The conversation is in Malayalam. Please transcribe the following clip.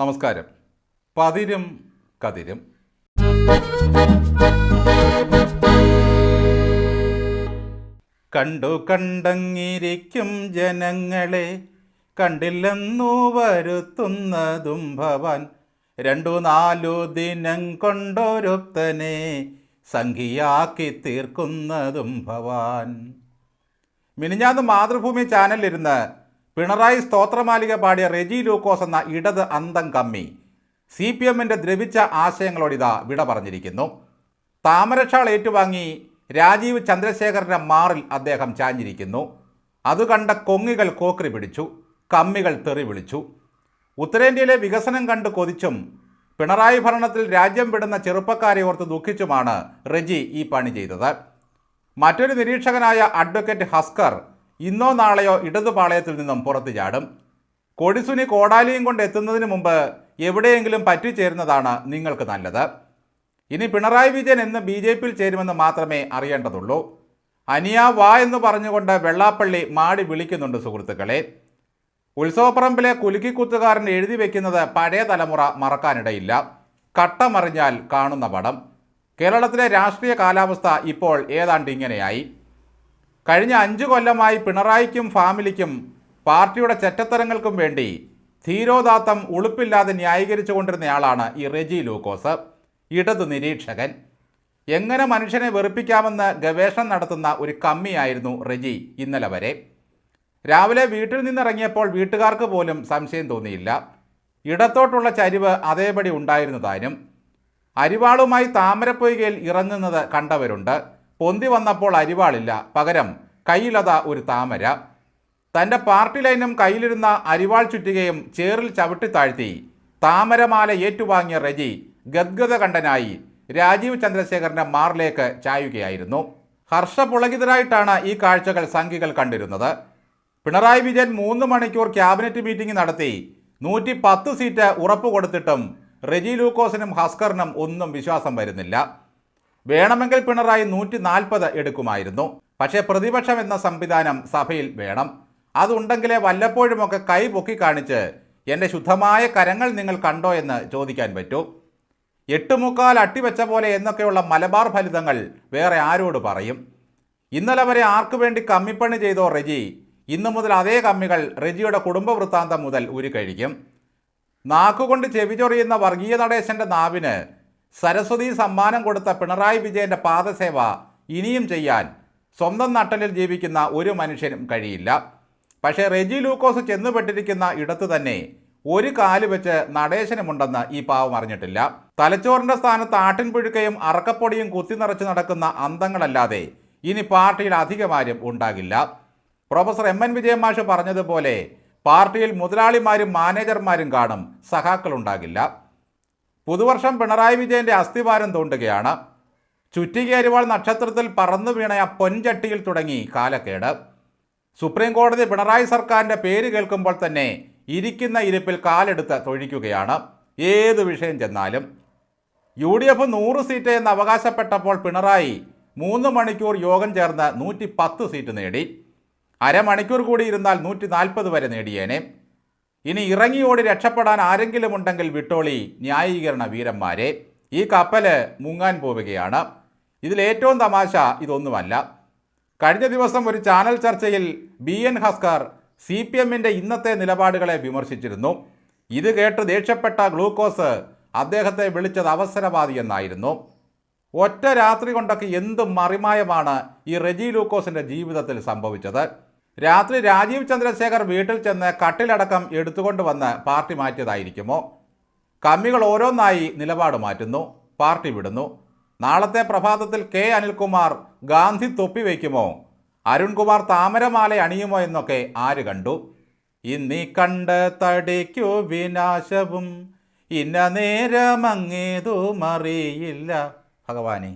നമസ്കാരം. പതിരും കതിരും. കണ്ടു കണ്ടങ്ങിരിക്കും ജനങ്ങളെ കണ്ടില്ലെന്നു വരുത്തുന്നതും ഭവാൻ. 2-4 ദിനം കൊണ്ടൊരുത്തനെ സംഖ്യയാക്കി തീർക്കുന്നതും ഭവാൻ. മിനിഞ്ഞാന്ന് മാതൃഭൂമി ചാനലിലിരുന്ന് പിണറായി സ്തോത്രമാലിക പാടിയ റെജി ലൂക്കോസ് എന്ന ഇടത് അന്തം കമ്മി CPMന്റെ ദ്രവിച്ച ആശയങ്ങളോടിതാ വിട പറഞ്ഞിരിക്കുന്നു. താമരഷാൾ ഏറ്റുവാങ്ങി രാജീവ് ചന്ദ്രശേഖരൻ്റെ മാറിൽ അദ്ദേഹം ചാഞ്ഞിരിക്കുന്നു. അത് കണ്ട കൊങ്ങികൾ കോക്രി പിടിച്ചു, കമ്മികൾ തെറി വിളിച്ചു. ഉത്തരേന്ത്യയിലെ വികസനം കണ്ട് കൊതിച്ചും പിണറായി ഭരണത്തിൽ രാജ്യം വിടുന്ന ചെറുപ്പക്കാരെ ഓർത്ത് ദുഃഖിച്ചുമാണ് റെജി ഈ പണി ചെയ്തത്. മറ്റൊരു നിരീക്ഷകനായ അഡ്വക്കേറ്റ് ഹസ്കർ ഇന്നോ നാളെയോ ഇടതുപാളയത്തിൽ നിന്നും പുറത്തു ചാടും. കൊടിസുനി കോടാലിയും കൊണ്ട് എത്തുന്നതിന് മുമ്പ് എവിടെയെങ്കിലും പറ്റിച്ചേരുന്നതാണ് നിങ്ങൾക്ക് നല്ലത്. ഇനി പിണറായി വിജയൻ എന്ന് BJPയിൽ ചേരുമെന്ന് മാത്രമേ അറിയേണ്ടതുള്ളൂ. അനിയ വാ എന്ന് പറഞ്ഞുകൊണ്ട് വെള്ളാപ്പള്ളി മാടി വിളിക്കുന്നുണ്ട് സുഹൃത്തുക്കളെ. ഉത്സവപ്പറമ്പിലെ കുലുക്കിക്കുത്തുകാരൻ എഴുതി വയ്ക്കുന്നത് പഴയ തലമുറ മറക്കാനിടയില്ല. കട്ടമറിഞ്ഞാൽ കാണുന്ന പടം. കേരളത്തിലെ രാഷ്ട്രീയ കാലാവസ്ഥ ഇപ്പോൾ ഏതാണ്ട് ഇങ്ങനെയായി. കഴിഞ്ഞ 5 കൊല്ലമായി പിണറായിക്കും ഫാമിലിക്കും പാർട്ടിയുടെ ചെറ്റത്തരങ്ങൾക്കും വേണ്ടി ധീരോദാത്തം ഉളുപ്പില്ലാതെ ന്യായീകരിച്ചു കൊണ്ടിരുന്നയാളാണ് ഈ റെജി ലൂക്കോസ്, ഇടതു നിരീക്ഷകൻ. എങ്ങനെ മനുഷ്യനെ വെറുപ്പിക്കാമെന്ന് ഗവേഷണം നടത്തുന്ന ഒരു കമ്മിയായിരുന്നു റെജി ഇന്നലെ വരെ. രാവിലെ വീട്ടിൽ നിന്നിറങ്ങിയപ്പോൾ വീട്ടുകാർക്ക് പോലും സംശയം തോന്നിയില്ല. ഇടത്തോട്ടുള്ള ചരിവ് അതേപടി ഉണ്ടായിരുന്നു താനും. അരിവാളുമായി താമരപ്പൊയ്കയിൽ ഇറങ്ങുന്നത് കണ്ടവരുണ്ട്. പൊന്തി വന്നപ്പോൾ അരിവാളില്ല, പകരം കയ്യിലതാ ഒരു താമര. തൻ്റെ പാർട്ടി ലൈനും കയ്യിലിരുന്ന അരിവാൾ ചുറ്റുകയും ചേറിൽ ചവിട്ടി താഴ്ത്തി താമരമാല ഏറ്റുവാങ്ങിയ റെജി ഗദ്ഗതകണ്ഠനായി രാജീവ് ചന്ദ്രശേഖരൻ്റെ മാറിലേക്ക് ചായുകയായിരുന്നു. ഹർഷപുളകിതരായിട്ടാണ് ഈ കാഴ്ചകൾ സംഘികൾ കണ്ടിരുന്നത്. പിണറായി വിജയൻ 3 മണിക്കൂർ ക്യാബിനറ്റ് മീറ്റിംഗ് നടത്തി 110 സീറ്റ് ഉറപ്പ് കൊടുത്തിട്ടും റെജി ലൂക്കോസിനും ഹസ്കറിനും ഒന്നും വിശ്വാസം വരുന്നില്ല. വേണമെങ്കിൽ പിണറായി 140 എടുക്കുമായിരുന്നു. പക്ഷേ പ്രതിപക്ഷം എന്ന സംവിധാനം സഭയിൽ വേണം. അതുണ്ടെങ്കിലേ വല്ലപ്പോഴുമൊക്കെ കൈ പൊക്കി കാണിച്ച് എൻ്റെ ശുദ്ധമായ കരങ്ങൾ നിങ്ങൾ കണ്ടോ എന്ന് ചോദിക്കാൻ പറ്റൂ. 8 അട്ടിവെച്ച പോലെ എന്നൊക്കെയുള്ള മലബാർ ഫലിതങ്ങൾ വേറെ ആരോട് പറയും? ഇന്നലെ വരെ ആർക്കു വേണ്ടി കമ്മിപ്പണി ചെയ്തോ റെജി, ഇന്നു മുതൽ അതേ കമ്മികൾ റെജിയുടെ കുടുംബ വൃത്താന്തം മുതൽ ഉരുക്കഴിക്കും. നാക്കുകൊണ്ട് ചെവിചൊറിയുന്ന വർഗീയ നടേശൻ്റെ നാവിന് സരസ്വതി സമ്മാനം കൊടുത്ത പിണറായി വിജയൻ്റെ പാദസേവ ഇനിയും ചെയ്യാൻ സ്വന്തം നട്ടലിൽ ജീവിക്കുന്ന ഒരു മനുഷ്യനും കഴിയില്ല. പക്ഷേ റെജി ലൂക്കോസ് ചെന്നുപെട്ടിരിക്കുന്ന ഇടത്ത് തന്നെ ഒരു കാല് വെച്ച് നടേശനുമുണ്ടെന്ന് ഈ പാവം അറിഞ്ഞിട്ടില്ല. തലച്ചോറിൻ്റെ സ്ഥാനത്ത് ആട്ടിൻപുഴുക്കയും അറക്കപ്പൊടിയും കുത്തി നിറച്ച് നടക്കുന്ന അന്തങ്ങളല്ലാതെ ഇനി പാർട്ടിയിൽ അധികമാരും ഉണ്ടാകില്ല. പ്രൊഫസർ MN വിജയൻ മാഷ് പറഞ്ഞതുപോലെ പാർട്ടിയിൽ മുതലാളിമാരും മാനേജർമാരും കാണും, സഖാക്കളുണ്ടാകില്ല. പുതുവർഷം പിണറായി വിജയൻ്റെ അസ്ഥിവാരം തോണ്ടുകയാണ്. ചുറ്റിക അരിവാൾ നക്ഷത്രത്തിൽ പറന്നു വീണ പൊൻചട്ടിയിൽ തുടങ്ങി കാലക്കേട്. സുപ്രീം കോടതി പിണറായി സർക്കാരിൻ്റെ പേര് കേൾക്കുമ്പോൾ തന്നെ ഇരിക്കുന്ന ഇരിപ്പിൽ കാലെടുത്ത് തൊഴിക്കുകയാണ്. ഏത് വിഷയം ചെന്നാലും UDF 100 സീറ്റ് എന്ന് അവകാശപ്പെട്ടപ്പോൾ പിണറായി 3 മണിക്കൂർ യോഗം ചേർന്ന് 110 സീറ്റ് നേടി. അരമണിക്കൂർ കൂടി ഇരുന്നാൽ 140 വരെ നേടിയേനെ. ഇനി ഇറങ്ങി ഓടി രക്ഷപ്പെടാൻ ആരെങ്കിലും ഉണ്ടെങ്കിൽ വിട്ടോളി ന്യായീകരണ വീരന്മാരെ. ഈ കപ്പല് മുങ്ങാൻ പോവുകയാണ്. ഇതിലേറ്റവും തമാശ ഇതൊന്നുമല്ല. കഴിഞ്ഞ ദിവസം ഒരു ചാനൽ ചർച്ചയിൽ BN ഹസ്കർ CPMൻ്റെ ഇന്നത്തെ നിലപാടുകളെ വിമർശിച്ചിരുന്നു. ഇത് കേട്ട് ദേഷ്യപ്പെട്ട ഗ്ലൂക്കോസ് അദ്ദേഹത്തെ വിളിച്ചത് അവസരവാദി എന്നായിരുന്നു. ഒറ്റ രാത്രി കൊണ്ടൊക്കെ എന്ത് മറിമായമാണ് ഈ റെജി ലൂക്കോസിൻ്റെ ജീവിതത്തിൽ സംഭവിച്ചത്. രാത്രി രാജീവ് ചന്ദ്രശേഖർ വീട്ടിൽ ചെന്ന് കട്ടിലടക്കം എടുത്തുകൊണ്ട് വന്ന് പാർട്ടി മാറ്റിയതായിരിക്കുമോ? കമ്മികൾ ഓരോന്നായി നിലപാട് മാറ്റുന്നു, പാർട്ടി വിടുന്നു. നാളത്തെ പ്രഭാതത്തിൽ K അനിൽകുമാർ ഗാന്ധി തൊപ്പി വയ്ക്കുമോ? അരുൺകുമാർ താമരമാല അണിയുമോ എന്നൊക്കെ ആര് കണ്ടു? ഇന്നീ കണ്ട് തടിക്കു വിനാശവും ഇന്ന നേരമങ്ങേതും അറിയില്ല. ഭഗവാനെ.